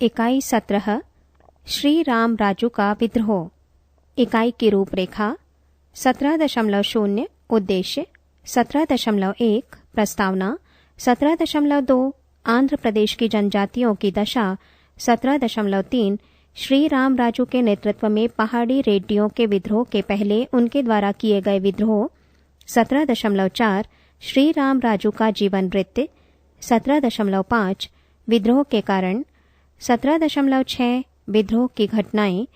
इकाई 17 श्री राम राजू का विद्रोह। इकाई की रूपरेखा 17.0 उद्देश्य 17.1 प्रस्तावना 17.2 आंध्र प्रदेश की जनजातियों की दशा 17.3 श्री राम राजू के नेतृत्व में पहाड़ी रेड्डियों के विद्रोह के पहले उनके द्वारा किए गए विद्रोह 17.4 श्री राम राजू का जीवन वृत्त 17.5 विद्रोह के कारण 17.6 विद्रोह की घटनाएं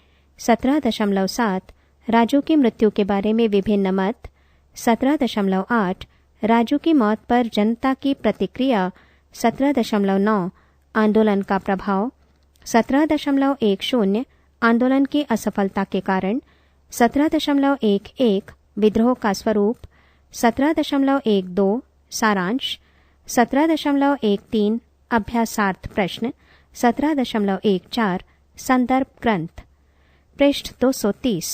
17.7 राजू की मृत्यु के बारे में विभिन्न मत 17.8 राजू की मौत पर जनता की प्रतिक्रिया 17.9 आंदोलन का प्रभाव 17.10 आंदोलन की असफलता के कारण 17.11 विद्रोह का स्वरूप 17.12 सारांश 17.13 अभ्यासार्थ प्रश्न 17.14 संदर्भ ग्रंथ पृष्ठ 230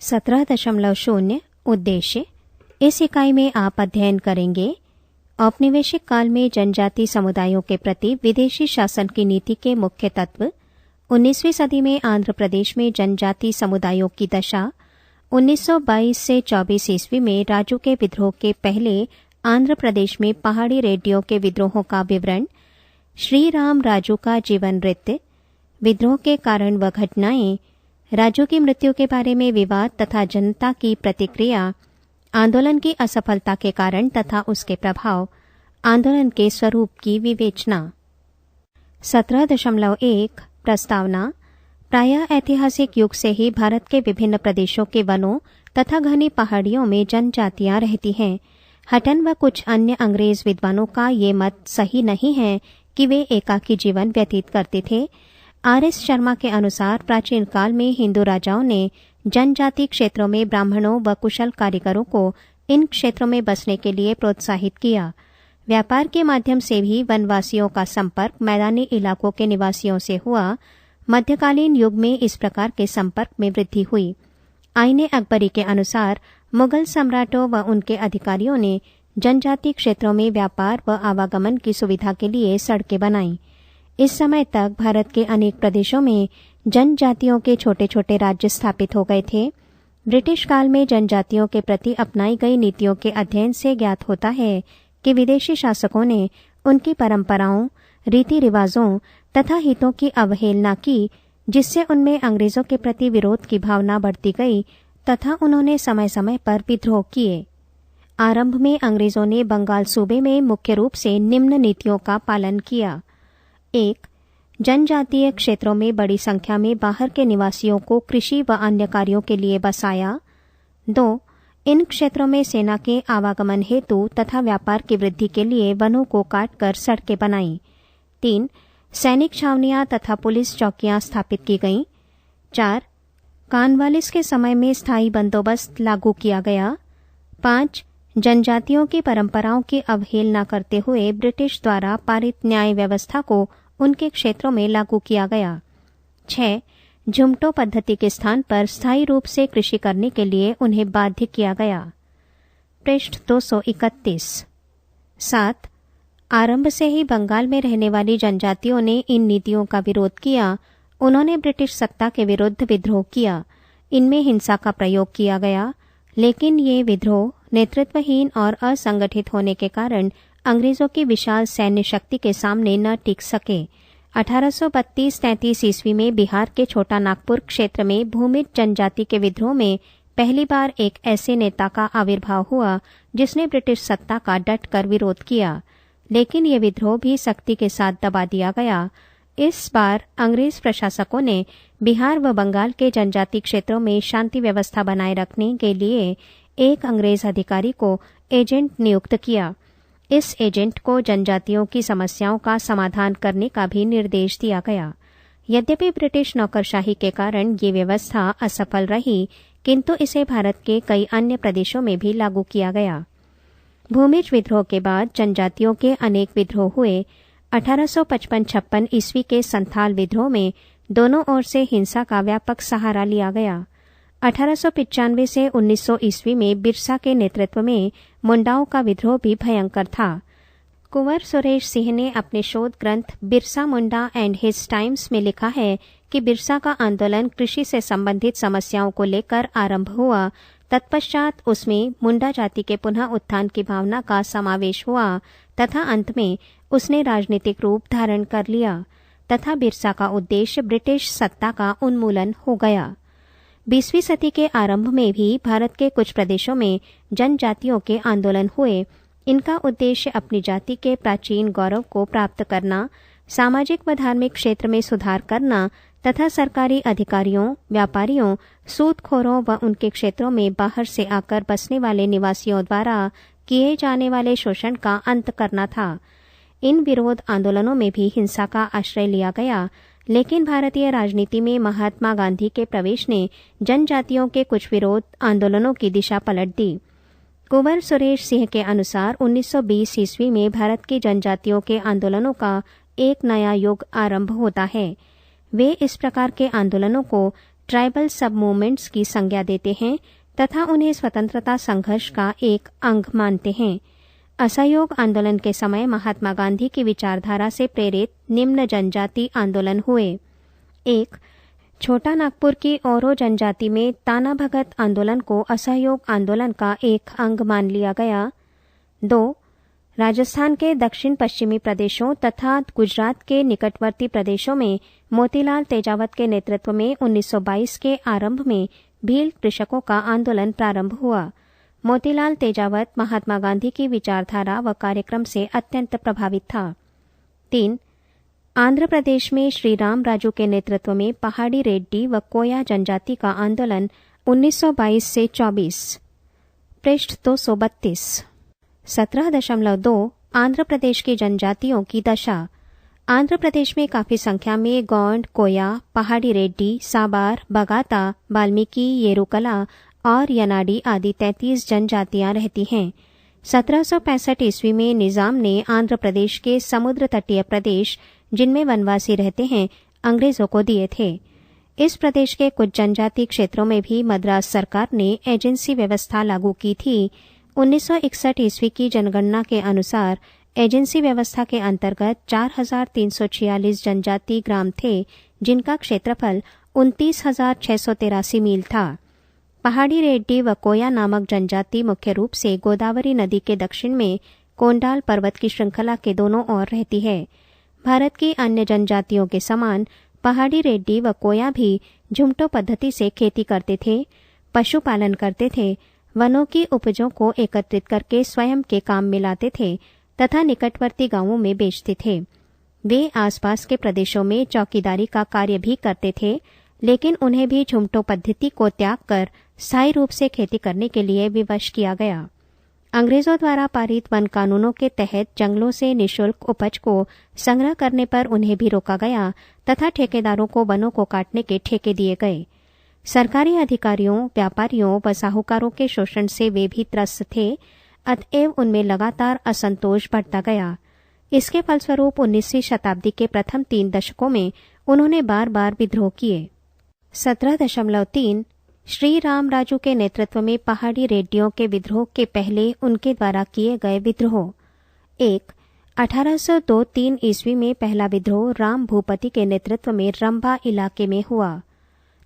17.0 उद्देश्य इस इकाई में आप अध्ययन करेंगे औपनिवेशिक काल में जनजाति समुदायों के प्रति विदेशी शासन की नीति के मुख्य तत्व 19वीं सदी में आंध्र प्रदेश में जनजाति समुदायों की दशा 1922 से 24 ईस्वी में राजू के विद्रोह के पहले आंध्र प्रदेश में पहाड़ी रेड्डियों के विद्रोहों का विवरण श्री राम राजू का जीवन वृत्त विद्रोह के कारण व घटनाएं राजू की मृत्यु के बारे में विवाद तथा जनता की प्रतिक्रिया आंदोलन की असफलता के कारण तथा उसके प्रभाव आंदोलन के स्वरूप की विवेचना 17.1 प्रस्तावना प्रायः ऐतिहासिक युग से ही भारत के विभिन्न प्रदेशों के वनों तथा घनी पहाड़ियों में जनजातियां रहती हैं। हटन व कुछ अन्य अंग्रेज विद्वानों का ये मत सही नहीं है कि वे एकाकी जीवन व्यतीत करते थे। आर.एस. शर्मा के अनुसार प्राचीन काल में हिंदू राजाओं ने जनजाति क्षेत्रों में ब्राह्मणों व कुशल कारीगरों को इन क्षेत्रों में बसने के लिए प्रोत्साहित किया। व्यापार के माध्यम से भी वनवासियों का संपर्क मैदानी इलाकों के निवासियों से हुआ। मध्यकालीन युग में इस प्रकार के संपर्क में वृद्धि हुई। आईने अकबरी के अनुसार मुगल सम्राटों व उनके अधिकारियों ने जनजाति क्षेत्रों में व्यापार व आवागमन की सुविधा के लिए सड़कें बनाईं। इस समय तक भारत के अनेक प्रदेशों में जनजातियों के छोटे छोटे राज्य स्थापित हो गए थे। ब्रिटिश काल में जनजातियों के प्रति अपनाई गई नीतियों के अध्ययन से ज्ञात होता है कि विदेशी शासकों ने उनकी परंपराओं, रीति रिवाजों तथा हितों की अवहेलना की, जिससे उनमें अंग्रेजों के प्रति विरोध की भावना बढ़ती गई तथा उन्होंने समय समय पर विद्रोह किए। आरंभ में अंग्रेजों ने बंगाल सूबे में मुख्य रूप से निम्न नीतियों का पालन किया। 1. जनजातीय क्षेत्रों में बड़ी संख्या में बाहर के निवासियों को कृषि व अन्य कार्यों के लिए बसाया। 2. इन क्षेत्रों में सेना के आवागमन हेतु तथा व्यापार की वृद्धि के लिए वनों को काटकर सड़कें बनाईं। 3. सैनिक छावनियां तथा पुलिस चौकियां स्थापित की गईं। 4. कॉर्नवालिस के समय में स्थायी बंदोबस्त लागू किया गया। 5. जनजातियों की परंपराओं की अवहेलना करते हुए ब्रिटिश द्वारा पारित न्याय व्यवस्था को उनके क्षेत्रों में लागू किया गया। 6. झुमटो पद्धति के स्थान पर स्थायी रूप से कृषि करने के लिए उन्हें बाध्य किया गया। पृष्ठ 231 7. आरंभ से ही बंगाल में रहने वाली जनजातियों ने इन नीतियों का विरोध किया। उन्होंने ब्रिटिश सत्ता के विरुद्ध विद्रोह किया। इनमें हिंसा का प्रयोग किया गया, लेकिन ये विद्रोह नेतृत्वहीन और असंगठित होने के कारण अंग्रेजों की विशाल सैन्य शक्ति के सामने न टिक सके। 1832-33 ईस्वी में बिहार के छोटा नागपुर क्षेत्र में भूमिज जनजाति के विद्रोह में पहली बार एक ऐसे नेता का आविर्भाव हुआ जिसने ब्रिटिश सत्ता का डटकर विरोध किया, लेकिन ये विद्रोह भी सख्ती के साथ दबा दिया गया। इस बार अंग्रेज प्रशासकों ने बिहार व बंगाल के जनजाति क्षेत्रों में शांति व्यवस्था बनाए रखने के लिए एक अंग्रेज अधिकारी को एजेंट नियुक्त किया। इस एजेंट को जनजातियों की समस्याओं का समाधान करने का भी निर्देश दिया गया। यद्यपि ब्रिटिश नौकरशाही के कारण ये व्यवस्था असफल रही, किंतु इसे भारत के कई अन्य प्रदेशों में भी लागू किया गया। भूमिज विद्रोह के बाद जनजातियों के अनेक विद्रोह हुए। 1855-56 ईस्वी के संथाल विद्रोह में दोनों ओर से हिंसा का व्यापक सहारा लिया गया। 1895 से 1900 ईस्वी में बिरसा के नेतृत्व में मुंडाओं का विद्रोह भी भयंकर था। कुंवर सुरेश सिंह ने अपने शोध ग्रंथ Birsa Munda and his times में लिखा है कि बिरसा का आंदोलन कृषि से संबंधित समस्याओं को लेकर आरंभ हुआ। तत्पश्चात उसमें मुंडा जाति के पुनः उत्थान की भावना का समावेश हुआ तथा अंत में उसने राजनीतिक रूप धारण कर लिया तथा बिरसा का उद्देश्य ब्रिटिश सत्ता का उन्मूलन हो गया। 20वीं सदी के आरंभ में भी भारत के कुछ प्रदेशों में जनजातियों के आंदोलन हुए। इनका उद्देश्य अपनी जाति के प्राचीन गौरव को प्राप्त करना, सामाजिक व धार्मिक क्षेत्र में सुधार करना तथा सरकारी अधिकारियों, व्यापारियों, सूदखोरों व उनके क्षेत्रों में बाहर से आकर बसने वाले निवासियों द्वारा किए जाने वाले शोषण का अंत करना था। इन विरोध आंदोलनों में भी हिंसा का आश्रय लिया गया, लेकिन भारतीय राजनीति में महात्मा गांधी के प्रवेश ने जनजातियों के कुछ विरोध आंदोलनों की दिशा पलट दी। कुंवर सुरेश सिंह के अनुसार 1920 ईस्वी में भारत की जनजातियों के आंदोलनों का एक नया युग आरंभ होता है। वे इस प्रकार के आंदोलनों को ट्राइबल सब मूवमेंट्स की संज्ञा देते हैं तथा उन्हें स्वतंत्रता संघर्ष का एक अंग मानते हैं। असहयोग आंदोलन के समय महात्मा गांधी की विचारधारा से प्रेरित निम्न जनजाति आंदोलन हुए। 1. छोटा नागपुर की ओरो जनजाति में ताना भगत आंदोलन को असहयोग आंदोलन का एक अंग मान लिया गया। 2. राजस्थान के दक्षिण पश्चिमी प्रदेशों तथा गुजरात के निकटवर्ती प्रदेशों में मोतीलाल तेजावत के नेतृत्व में 1922 के आरंभ में भील कृषकों का आंदोलन प्रारंभ हुआ। मोतीलाल तेजावत महात्मा गांधी की विचारधारा व कार्यक्रम से अत्यंत प्रभावित था। 3. आंध्र प्रदेश में श्री राम राजू के नेतृत्व में पहाड़ी रेड्डी व कोया जनजाति का आंदोलन 1922 से 24। पृष्ठ 232। 17.2 आंध्र प्रदेश की जनजातियों की दशा। आंध्र प्रदेश में काफी संख्या में गोंड, कोया, पहाड़ी रेड्डी, साबार, बगाता, वाल्मीकि, येरुकला और यनाडी आदि 33 जनजातियां रहती हैं। 1765 ईस्वी में निजाम ने आंध्र प्रदेश के समुद्र तटीय प्रदेश, जिनमें वनवासी रहते हैं, अंग्रेजों को दिए थे। इस प्रदेश के कुछ जनजाति क्षेत्रों में भी मद्रास सरकार ने एजेंसी व्यवस्था लागू की थी। 1961 ईस्वी की जनगणना के अनुसार एजेंसी व्यवस्था के अंतर्गत 4,346 जनजाति ग्राम थे, जिनका क्षेत्रफल 29,683 मील था। पहाड़ी रेड्डी व कोया नामक जनजाति मुख्य रूप से गोदावरी नदी के दक्षिण में कोंडाल पर्वत की श्रृंखला के दोनों ओर रहती है। भारत की अन्य जनजातियों के समान पहाड़ी रेड्डी व कोया भी झुमटो पद्धति से खेती करते थे, पशुपालन करते थे, वनों की उपजों को एकत्रित करके स्वयं के काम में लाते थे तथा निकटवर्ती गांवों में बेचते थे। वे आसपास के प्रदेशों में चौकीदारी का कार्य भी करते थे, लेकिन उन्हें भी झुमटो पद्धति को त्याग कर स्थायी रूप से खेती करने के लिए विवश किया गया। अंग्रेजों द्वारा पारित वन कानूनों के तहत जंगलों से निःशुल्क उपज को संग्रह करने पर उन्हें भी रोका गया तथा ठेकेदारों को वनों को काटने के ठेके दिए गए। सरकारी अधिकारियों, व्यापारियों व साहूकारों के शोषण से वे भी त्रस्त थे, अतएव उनमें लगातार असंतोष बढ़ता गया। इसके फलस्वरूप 19वीं शताब्दी के प्रथम 3 दशकों में उन्होंने बार बार विद्रोह किए। 17.3 श्री राम राजू के नेतृत्व में पहाड़ी रेड्डियों के विद्रोह के पहले उनके द्वारा किए गए विद्रोह। 1. 1802-3 ईस्वी में पहला विद्रोह राम भूपति के नेतृत्व में रंबा इलाके में हुआ।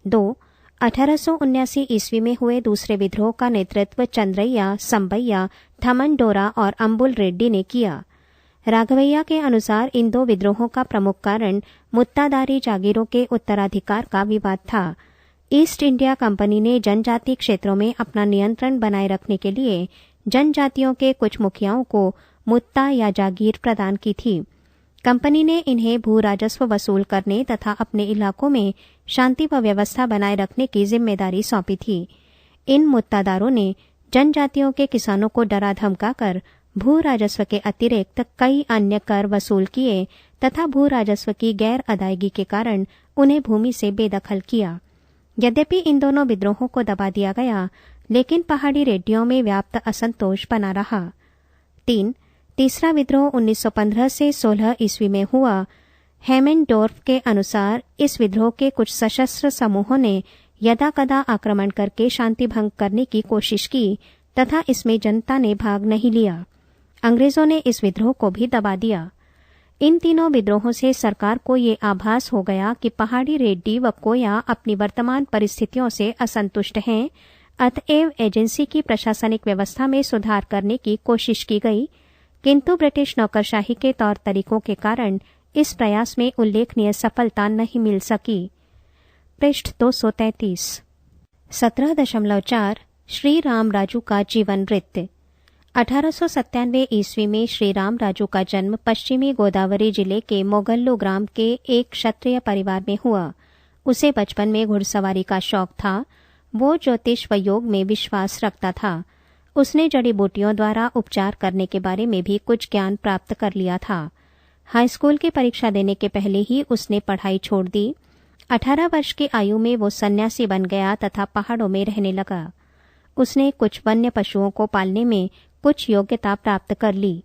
2. 1879 ईस्वी में हुए दूसरे विद्रोह का नेतृत्व चंद्रैया, संबैया, थमनडोरा और अंबुल रेड्डी ने किया। राघवैया के अनुसार इन 2 विद्रोहों का प्रमुख कारण मुत्तादारी जागीरों के उत्तराधिकार का विवाद था। ईस्ट इंडिया कंपनी ने जनजाति क्षेत्रों में अपना नियंत्रण बनाए रखने के लिए जनजातियों के कुछ मुखियाओं को मुत्ता या जागीर प्रदान की थी। कंपनी ने इन्हें भू राजस्व वसूल करने तथा अपने इलाकों में शांति व व्यवस्था बनाए रखने की जिम्मेदारी सौंपी थी। इन मुत्तादारों ने जनजातियों के किसानों को डरा धमकाकर भू राजस्व के अतिरिक्त कई अन्य कर वसूल किए तथा भू राजस्व की गैर अदायगी के कारण उन्हें भूमि से बेदखल किया। यद्यपि इन दोनों विद्रोहों को दबा दिया गया, लेकिन पहाड़ी रेड्डियों में व्याप्त असंतोष बना रहा। 3. तीसरा विद्रोह 1915 से 16 ईस्वी में हुआ। हेमेंडोर्फ के अनुसार इस विद्रोह के कुछ सशस्त्र समूहों ने यदाकदा आक्रमण करके शांति भंग करने की कोशिश की तथा इसमें जनता ने भाग नहीं लिया। अंग्रेजों ने इस विद्रोह को भी दबा दिया। इन तीनों विद्रोहों से सरकार को ये आभास हो गया कि पहाड़ी रेड्डी व कोया अपनी वर्तमान परिस्थितियों से असंतुष्ट हैं, अतएव एजेंसी की प्रशासनिक व्यवस्था में सुधार करने की कोशिश की गई, किंतु ब्रिटिश नौकरशाही के तौर तरीकों के कारण इस प्रयास में उल्लेखनीय सफलता नहीं मिल सकी। पृष्ठ 233। 17.4 श्री राम राजू का जीवन वृत्त। 1897 ईस्वी में श्री राम राजू का जन्म पश्चिमी गोदावरी जिले के मोगल्लू ग्राम के एक क्षत्रिय परिवार में हुआ। उसे बचपन में घुड़सवारी का शौक था। वो ज्योतिष व योग में विश्वास रखता था। उसने जड़ी बूटियों द्वारा उपचार करने के बारे में भी कुछ ज्ञान प्राप्त कर लिया था। हाई स्कूल की परीक्षा देने के पहले ही उसने पढ़ाई छोड़ दी। 18 वर्ष की आयु में वो सन्यासी बन गया तथा पहाड़ों में रहने लगा। उसने कुछ वन्य पशुओं को पालने में कुछ योग्यता प्राप्त कर ली।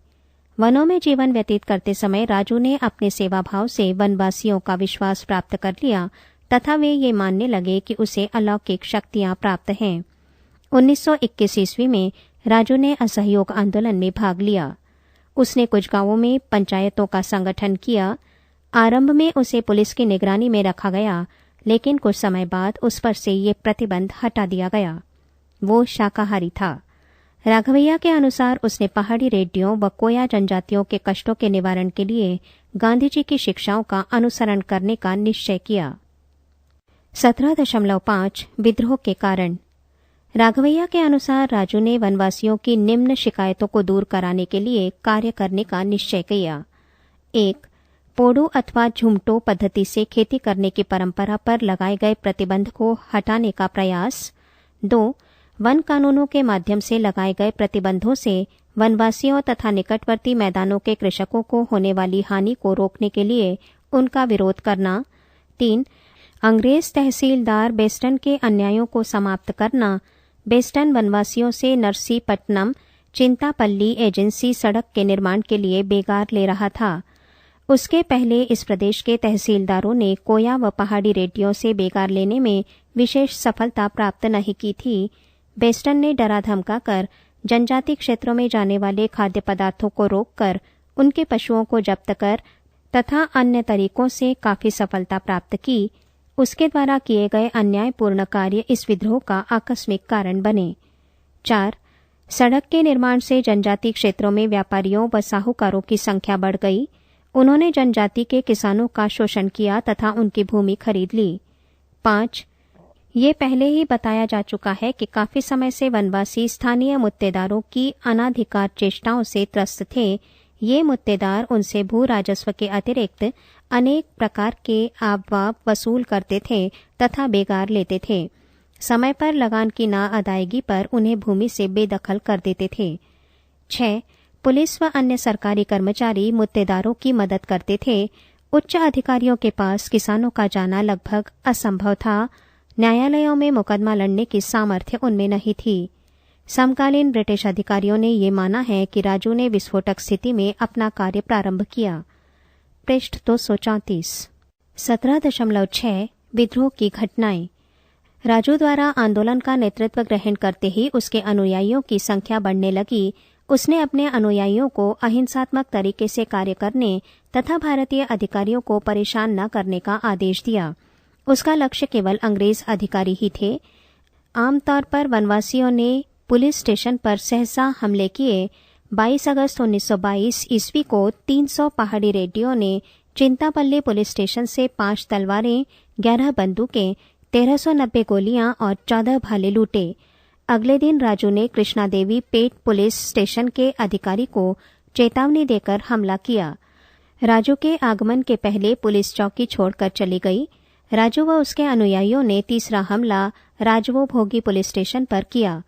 वनों में जीवन व्यतीत करते समय राजू ने अपने सेवाभाव से वनवासियों का विश्वास प्राप्त कर लिया तथा वे ये मानने लगे कि उसे अलौकिक शक्तियां प्राप्त हैं। 1921 ईस्वी में राजू ने असहयोग आंदोलन में भाग लिया। उसने कुछ गांवों में पंचायतों का संगठन किया। आरंभ में उसे पुलिस की निगरानी में रखा गया, लेकिन कुछ समय बाद उस पर से ये प्रतिबंध हटा दिया गया। वो शाकाहारी था। राघवैया के अनुसार उसने पहाड़ी रेड्डियों व कोया जनजातियों के कष्टों के निवारण के लिए गांधी जी की शिक्षाओं का अनुसरण करने का निश्चय किया। 17.5 विद्रोह के कारण। राघवैया के अनुसार राजू ने वनवासियों की निम्न शिकायतों को दूर कराने के लिए कार्य करने का निश्चय किया। 1. पोडू अथवा झुमटो पद्धति से खेती करने की परंपरा पर लगाए गए प्रतिबंध को हटाने का प्रयास। 2. वन कानूनों के माध्यम से लगाए गए प्रतिबंधों से वनवासियों तथा निकटवर्ती मैदानों के कृषकों को होने वाली हानि को रोकने के लिए उनका विरोध करना। 3. अंग्रेज तहसीलदार बेस्टन के अन्यायों को समाप्त करना। बेस्टन वनवासियों से नरसीपट्टनम चिंतापल्ली एजेंसी सड़क के निर्माण के लिए बेगार ले रहा था। उसके पहले इस प्रदेश के तहसीलदारों ने कोया व पहाड़ी रेड्डियों से बेगार लेने में विशेष सफलता प्राप्त नहीं की थी। बेस्टन ने डरा धमकाकर जनजाति क्षेत्रों में जाने वाले खाद्य पदार्थों को रोककर उनके पशुओं को जब्त कर तथा अन्य तरीकों से काफी सफलता प्राप्त की। उसके द्वारा किए गए अन्यायपूर्ण कार्य इस विद्रोह का आकस्मिक कारण बने। 4. सड़क के निर्माण से जनजाति क्षेत्रों में व्यापारियों व साहूकारों की संख्या बढ़ गई। उन्होंने जनजाति के किसानों का शोषण किया तथा उनकी भूमि खरीद ली। 5. ये पहले ही बताया जा चुका है कि काफी समय से वनवासी स्थानीय मुत्तेदारों की अनाधिकार चेष्टाओं से त्रस्त थे। ये मुत्तेदार उनसे भू राजस्व के अतिरिक्त अनेक प्रकार के आबवाब वसूल करते थे तथा बेगार लेते थे। समय पर लगान की ना अदायगी पर उन्हें भूमि से बेदखल कर देते थे। 6. पुलिस व अन्य सरकारी कर्मचारी मुत्तेदारों की मदद करते थे। उच्च अधिकारियों के पास किसानों का जाना लगभग असंभव था। न्यायालयों में मुकदमा लड़ने की सामर्थ्य उनमें नहीं थी। समकालीन ब्रिटिश अधिकारियों ने ये माना है कि राजू ने विस्फोटक स्थिति में अपना कार्य प्रारंभ किया। पृष्ठ 234। 17.6 विद्रोह की घटनाएं। राजू द्वारा आंदोलन का नेतृत्व ग्रहण करते ही उसके अनुयायियों की संख्या बढ़ने लगी। उसने अपने अनुयायियों को अहिंसात्मक तरीके से कार्य करने तथा भारतीय अधिकारियों को परेशान न करने का आदेश दिया। उसका लक्ष्य केवल अंग्रेज अधिकारी ही थे। आमतौर पर वनवासियों ने पुलिस स्टेशन पर सहसा हमले किए। 22 अगस्त 1922 ईस्वी को 300 पहाड़ी रेड्डियों ने चिंतापल्ली पुलिस स्टेशन से 5 तलवारें, 11 बंदूकें, 1390 गोलियां और 14 भाले लूटे। अगले दिन राजू ने कृष्णा देवी पेट पुलिस स्टेशन के अधिकारी को चेतावनी देकर हमला किया। राजू के आगमन के पहले पुलिस चौकी छोड़कर चली गई। राजू व उसके अनुयायियों ने तीसरा हमला राजवो भोगी पुलिस स्टेशन पर किया।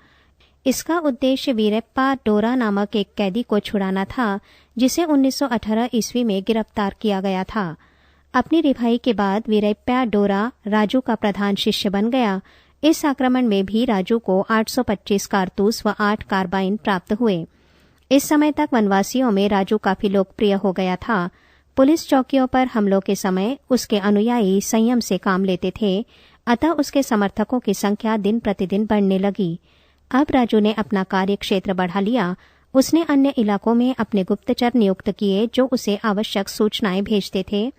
इसका उद्देश्य वीरप्पा डोरा नामक एक कैदी को छुड़ाना था, जिसे 1918 ईस्वी में गिरफ्तार किया गया था। अपनी रिहाई के बाद वीरप्पा डोरा राजू का प्रधान शिष्य बन गया। इस आक्रमण में भी राजू को 825 कारतूस व 8 कार्बाइन प्राप्त हुए। इस समय तक वनवासियों में राजू काफी लोकप्रिय हो गया था। पुलिस चौकियों पर हमलों के समय उसके अनुयायी संयम से काम लेते थे, अतः उसके समर्थकों की संख्या दिन प्रतिदिन बढ़ने लगी। अब राजू ने अपना कार्य क्षेत्र बढ़ा लिया। उसने अन्य इलाकों में अपने गुप्तचर नियुक्त किए जो उसे आवश्यक सूचनाएं भेजते थे।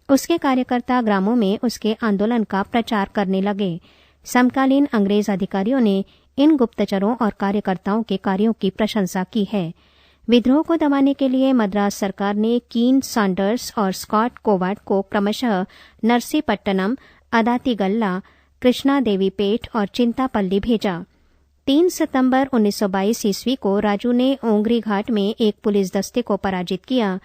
उसके कार्यकर्ता ग्रामों में उसके आंदोलन का प्रचार करने लगे। समकालीन अंग्रेज अधिकारियों ने इन गुप्तचरों और कार्यकर्ताओं के कार्यों की प्रशंसा की है। विद्रोह को दबाने के लिए मद्रास सरकार ने कीन सैंडर्स और स्कॉट कोवार्ड को क्रमशः नरसीपट्टनम, अदातिगल्ला, कृष्णा देवीपेट और चिंतापल्ली भेजा। 3 सितंबर 1922 ईस्वी को राजू ने ओंगरी घाट में एक पुलिस दस्ते को पराजित किया।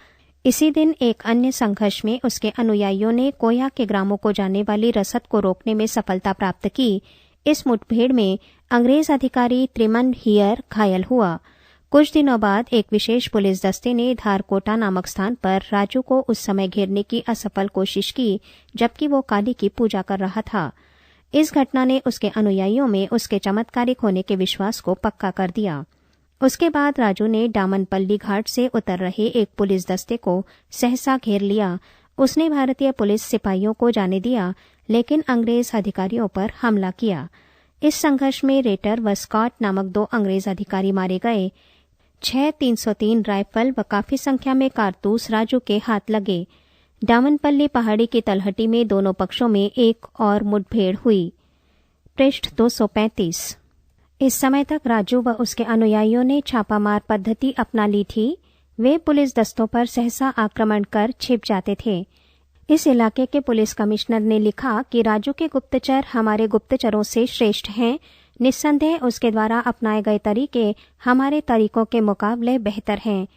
इसी दिन एक अन्य संघर्ष में उसके अनुयायियों ने कोया के ग्रामों को जाने वाली रसद को रोकने में सफलता प्राप्त की। इस मुठभेड़ में अंग्रेज अधिकारी त्रिमन हियर घायल हुआ। कुछ दिनों बाद एक विशेष पुलिस दस्ते ने धारकोटा नामक स्थान पर राजू को उस समय घेरने की असफल कोशिश की जबकि वो काली की पूजा कर रहा था। इस घटना ने उसके अनुयायियों में उसके चमत्कारिक होने के विश्वास को पक्का कर दिया। उसके बाद राजू ने डामनपल्ली घाट से उतर रहे एक पुलिस दस्ते को सहसा घेर लिया। उसने भारतीय पुलिस सिपाहियों को जाने दिया लेकिन अंग्रेज अधिकारियों पर हमला किया। इस संघर्ष में रेटर व स्कॉट नामक 2 अंग्रेज अधिकारी मारे गए। 6 303 राइफल व काफी संख्या में कारतूस राजू के हाथ लगे। डामनपल्ली पहाड़ी की तलहटी में दोनों पक्षों में एक और मुठभेड़ हुई। पृष्ठ 235। इस समय तक राजू व उसके अनुयायियों ने छापामार पद्धति अपना ली थी। वे पुलिस दस्तों पर सहसा आक्रमण कर छिप जाते थे। इस इलाके के पुलिस कमिश्नर ने लिखा कि राजू के गुप्तचर हमारे गुप्तचरों से श्रेष्ठ हैं। निस्संदेह उसके द्वारा अपनाए गए तरीके हमारे तरीकों के मुकाबले बेहतर हैं।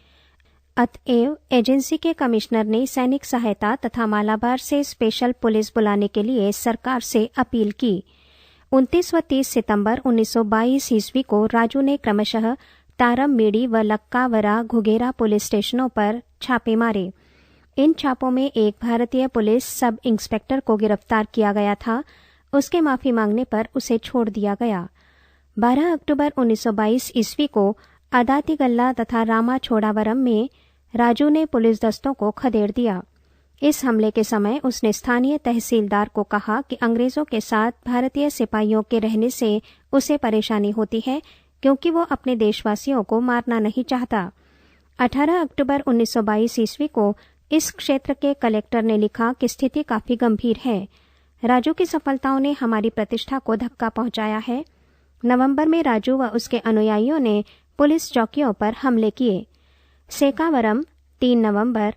अतएव एजेंसी के कमिश्नर ने सैनिक सहायता तथा मालाबार से स्पेशल पुलिस बुलाने के लिए सरकार से अपील की। 29 व 30 सितंबर 1922 ईस्वी को राजू ने क्रमशः तारममेड़ी व लक्कावरा घुगेरा पुलिस स्टेशनों पर छापे मारे। इन छापों में एक भारतीय पुलिस सब इंस्पेक्टर को गिरफ्तार किया गया था। उसके माफी मांगने पर उसे छोड़ दिया गया। 12 अक्टूबर 1922 ईस्वी को अदातिगल्ला तथा रामाछोड़ावरम में राजू ने पुलिस दस्तों को खदेड़ दिया। इस हमले के समय उसने स्थानीय तहसीलदार को कहा कि अंग्रेजों के साथ भारतीय सिपाहियों के रहने से उसे परेशानी होती है क्योंकि वो अपने देशवासियों को मारना नहीं चाहता। 18 अक्टूबर 1922 ईस्वी को इस क्षेत्र के कलेक्टर ने लिखा कि स्थिति काफी गंभीर है। राजू की सफलताओं ने हमारी प्रतिष्ठा को धक्का पहुंचाया है। नवंबर में राजू व उसके अनुयायियों ने पुलिस चौकियों पर हमले किए। सेकावरम 3 नवंबर,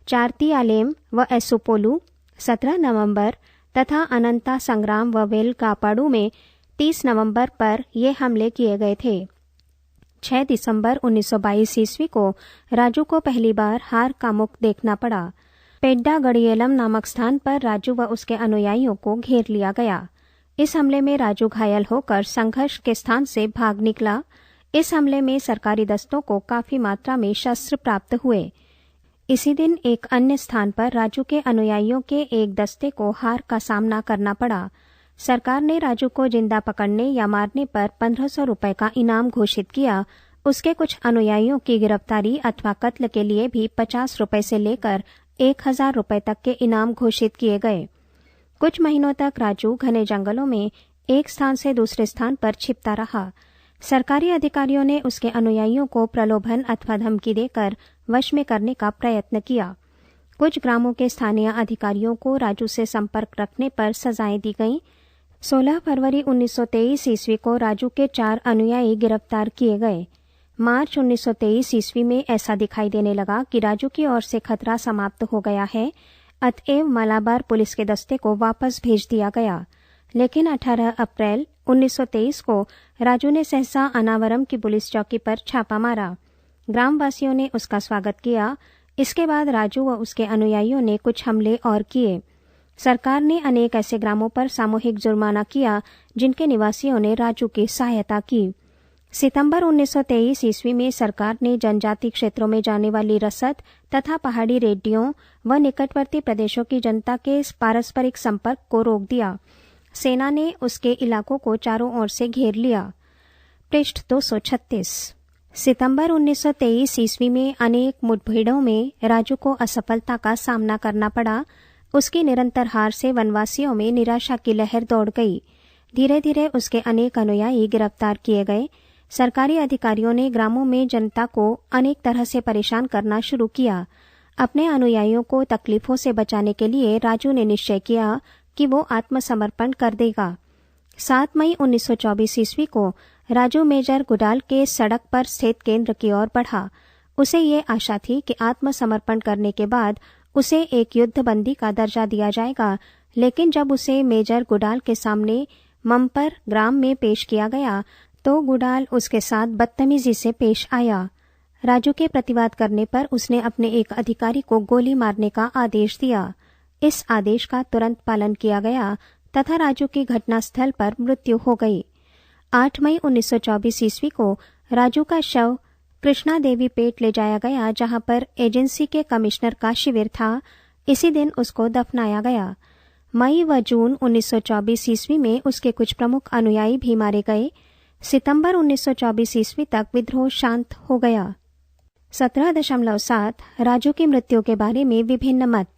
चारतियालेम व एसुपोलू 17 नवंबर तथा अनंता संग्राम व वेलकापाड़ू में 30 नवंबर पर ये हमले किए गए थे। 6 दिसंबर 1922 ईस्वी को राजू को पहली बार हार का मुख देखना पड़ा। पेड्डा गड़ियलम नामक स्थान पर राजू व उसके अनुयायियों को घेर लिया गया। इस हमले में राजू घायल होकर संघर्ष के स्थान से भाग निकला। इस हमले में सरकारी दस्तों को काफी मात्रा में शस्त्र प्राप्त हुए। इसी दिन एक अन्य स्थान पर राजू के अनुयायियों के एक दस्ते को हार का सामना करना पड़ा। सरकार ने राजू को जिंदा पकड़ने या मारने पर 1500 रुपये का इनाम घोषित किया। उसके कुछ अनुयायियों की गिरफ्तारी अथवा कत्ल के लिए भी 50 रुपये से लेकर 1000 रुपये तक के इनाम घोषित किए गए। कुछ महीनों तक राजू घने जंगलों में एक स्थान से दूसरे स्थान पर छिपता रहा। सरकारी अधिकारियों ने उसके अनुयायियों को प्रलोभन अथवा धमकी देकर वश में करने का प्रयत्न किया। कुछ ग्रामों के स्थानीय अधिकारियों को राजू से संपर्क रखने पर सजाएं दी गईं। 16 फरवरी 1923 ईस्वी को राजू के 4 अनुयायी गिरफ्तार किए गए। मार्च 1923 ईस्वी में ऐसा दिखाई देने लगा कि राजू की ओर से खतरा समाप्त हो गया है। अतएव मालाबार पुलिस के दस्ते को वापस भेज दिया गया। लेकिन 18 अप्रैल 1923 को राजू ने सहसा अनावरम की पुलिस चौकी पर छापा मारा। ग्रामवासियों ने उसका स्वागत किया। इसके बाद राजू व उसके अनुयायियों ने कुछ हमले और किए। सरकार ने अनेक ऐसे ग्रामों पर सामूहिक जुर्माना किया जिनके निवासियों ने राजू की सहायता की। सितंबर 1923 ईस्वी में सरकार ने जनजाति क्षेत्रों में जाने वाली रसद तथा पहाड़ी रेडियों व निकटवर्ती प्रदेशों की जनता के पारस्परिक संपर्क को रोक दिया। सेना ने उसके इलाकों को चारों ओर से घेर लिया। पृष्ठ 236। सितंबर 1923 ईस्वी में अनेक मुठभेड़ों में राजू को असफलता का सामना करना पड़ा। उसकी निरंतर हार से वनवासियों में निराशा की लहर दौड़ गई। धीरे धीरे उसके अनेक अनुयायी गिरफ्तार किए गए। सरकारी अधिकारियों ने ग्रामों में जनता को अनेक तरह से परेशान करना शुरू किया। अपने अनुयायियों को तकलीफों से बचाने के लिए राजू ने निश्चय किया कि वो आत्मसमर्पण कर देगा। 7 मई 1924 ईस्वी को राजू मेजर गुडाल के सड़क पर स्थित केंद्र की ओर बढ़ा। उसे ये आशा थी कि आत्मसमर्पण करने के बाद उसे एक युद्धबंदी का दर्जा दिया जाएगा, लेकिन जब उसे मेजर गुडाल के सामने मम्पर ग्राम में पेश किया गया तो गुडाल उसके साथ बदतमीजी से पेश आया। राजू के प्रतिवाद करने पर उसने अपने एक अधिकारी को गोली मारने का आदेश दिया। इस आदेश का तुरंत पालन किया गया तथा राजू की घटनास्थल पर मृत्यु हो गई। 8 मई 1924 ईस्वी को राजू का शव कृष्णा देवी पेट ले जाया गया, जहां पर एजेंसी के कमिश्नर का शिविर था। इसी दिन उसको दफनाया गया। मई व जून 1924 ईस्वी में उसके कुछ प्रमुख अनुयायी भी मारे गए। सितंबर 1924 ईस्वी तक विद्रोह शांत हो गया। 17.7 राजू की मृत्यु के बारे में विभिन्न मत।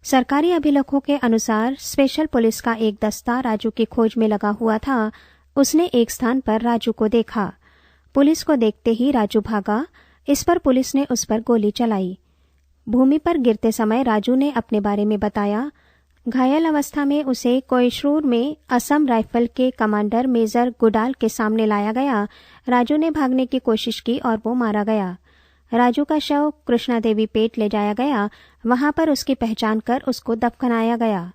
सरकारी अभिलेखों के अनुसार स्पेशल पुलिस का एक दस्ता राजू की खोज में लगा हुआ था। उसने एक स्थान पर राजू को देखा। पुलिस को देखते ही राजू भागा। इस पर पुलिस ने उस पर गोली चलाई। भूमि पर गिरते समय राजू ने अपने बारे में बताया। घायल अवस्था में उसे कोयश्रूर में असम राइफल के कमांडर मेजर गुडाल के सामने लाया गया। राजू ने भागने की कोशिश की और वो मारा गया। राजू का शव कृष्णा देवी पेट ले जाया गया। वहां पर उसकी पहचान कर उसको दफनाया गया।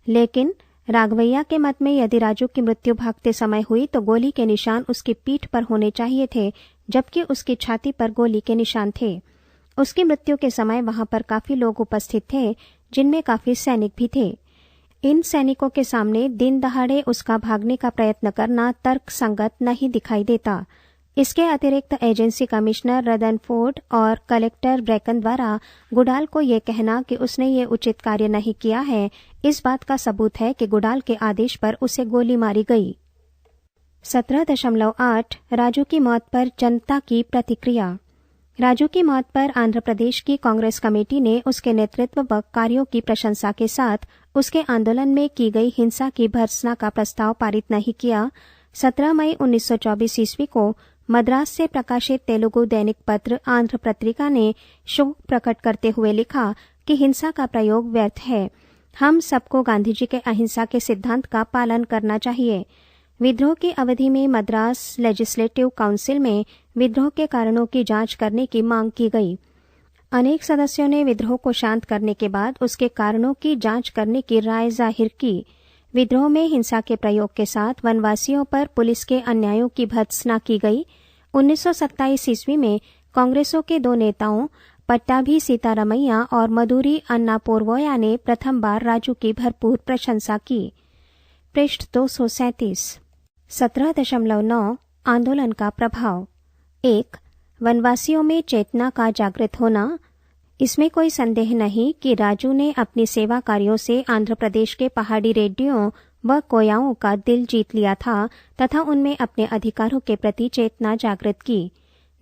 लेकिन राघवैया के मत में यदि राजू की मृत्यु भागते समय हुई तो गोली के निशान उसकी पीठ पर होने चाहिए थे, जबकि उसकी छाती पर गोली के निशान थे। उसकी मृत्यु के समय वहां पर काफी लोग उपस्थित थे, जिनमें काफी सैनिक भी थे। इन सैनिकों के सामने दिन दहाड़े उसका भागने का प्रयत्न करना तर्कसंगत नहीं दिखाई देता। इसके अतिरिक्त एजेंसी कमिश्नर रदनफोर्ड और कलेक्टर ब्रैकन द्वारा गुडाल को ये कहना कि उसने ये उचित कार्य नहीं किया है, इस बात का सबूत है कि गुडाल के आदेश पर उसे गोली मारी गई। 17.8 राजू की मौत पर जनता की प्रतिक्रिया। राजू की मौत पर आंध्र प्रदेश की कांग्रेस कमेटी ने उसके नेतृत्व व कार्यों की प्रशंसा के साथ उसके आंदोलन में की गई हिंसा की भर्त्सना का प्रस्ताव पारित नहीं किया। 17 मई 1924 ईस्वी को मद्रास से प्रकाशित तेलुगु दैनिक पत्र आंध्र पत्रिका ने शोक प्रकट करते हुए लिखा कि हिंसा का प्रयोग व्यर्थ है। हम सबको गांधी जी के अहिंसा के सिद्धांत का पालन करना चाहिए। विद्रोह की अवधि में मद्रास लेजिस्लेटिव काउंसिल में विद्रोह के कारणों की जांच करने की मांग की गई। अनेक सदस्यों ने विद्रोह को शांत करने के बाद उसके कारणों की जांच करने की राय जाहिर की। विद्रोह में हिंसा के प्रयोग के साथ वनवासियों पर पुलिस के अन्यायों की भर्त्सना की गई। 1927 ईस्वी में कांग्रेसों के 2 नेताओं पट्टाभी सीतारमैया और मदुरी अन्नापोरवोया ने प्रथम बार राजू की भरपूर प्रशंसा की। पृष्ठ 237। 17.9 आंदोलन का प्रभाव। 1. वनवासियों में चेतना का जागृत होना। इसमें कोई संदेह नहीं कि राजू ने अपनी सेवा कार्यों से आंध्र प्रदेश के पहाड़ी रेड्डियों व कोयाओं का दिल जीत लिया था तथा उनमें अपने अधिकारों के प्रति चेतना जागृत की।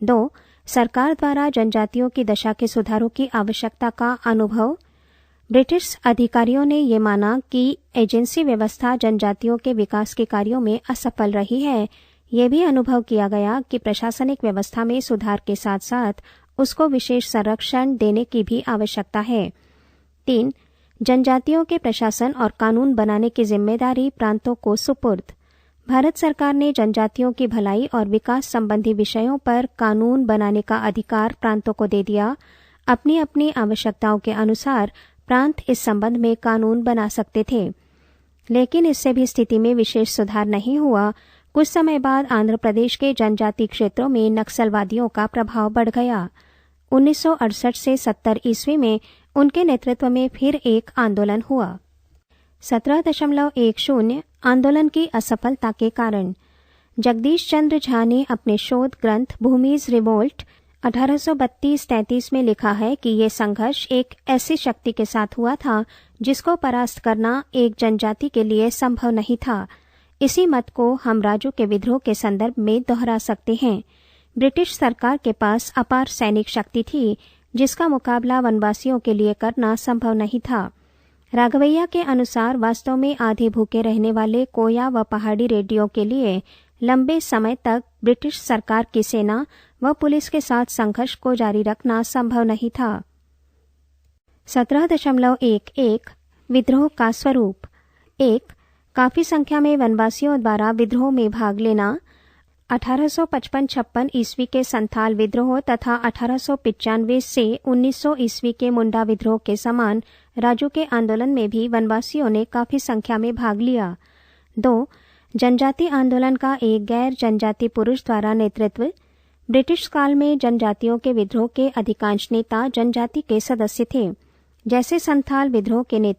2. सरकार द्वारा जनजातियों की दशा के सुधारों की आवश्यकता का अनुभव। ब्रिटिश अधिकारियों ने ये माना कि एजेंसी व्यवस्था जनजातियों के विकास के कार्यों में असफल रही है। ये भी अनुभव किया गया कि प्रशासनिक व्यवस्था में सुधार के साथ साथ उसको विशेष संरक्षण देने की भी आवश्यकता है। 3. जनजातियों के प्रशासन और कानून बनाने की जिम्मेदारी प्रांतों को सुपुर्द। भारत सरकार ने जनजातियों की भलाई और विकास संबंधी विषयों पर कानून बनाने का अधिकार प्रांतों को दे दिया। अपनी अपनी आवश्यकताओं के अनुसार प्रांत इस संबंध में कानून बना सकते थे, लेकिन इससे भी स्थिति में विशेष सुधार नहीं हुआ। कुछ समय बाद आंध्र प्रदेश के जनजाति क्षेत्रों में नक्सलवादियों का प्रभाव बढ़ गया। 1968 से 70 ईस्वी में उनके नेतृत्व में फिर एक आंदोलन हुआ। 17.10 आंदोलन की असफलता के कारण। जगदीश चंद्र झा ने अपने शोध ग्रंथ भूमिज रिवोल्ट 1832-33 में लिखा है कि ये संघर्ष एक ऐसी शक्ति के साथ हुआ था जिसको परास्त करना एक जनजाति के लिए संभव नहीं था। इसी मत को हम राजू के विद्रोह के संदर्भ में दोहरा सकते हैं। ब्रिटिश सरकार के पास अपार सैनिक शक्ति थी जिसका मुकाबला वनवासियों के लिए करना संभव नहीं था। राघवैया के अनुसार वास्तव में आधे भूखे रहने वाले कोया व पहाड़ी रेड्डियों के लिए लंबे समय तक ब्रिटिश सरकार की सेना व पुलिस के साथ संघर्ष को जारी रखना संभव नहीं था। 17.11 विद्रोह का स्वरूप। 1. काफी संख्या में वनवासियों द्वारा विद्रोह में भाग लेना। 1855-56 ईस्वी के संथाल विद्रोह तथा 1895 से 1900 ईस्वी के मुंडा विद्रोह के समान राजू के आंदोलन में भी वनवासियों ने काफी संख्या में भाग लिया। 2. जनजाति आंदोलन का एक गैर जनजाति पुरुष द्वारा नेतृत्व। ब्रिटिश काल में जनजातियों के विद्रोह के अधिकांश नेता जनजाति के सदस्य थे, जैसे संथाल विद्रोह के नेता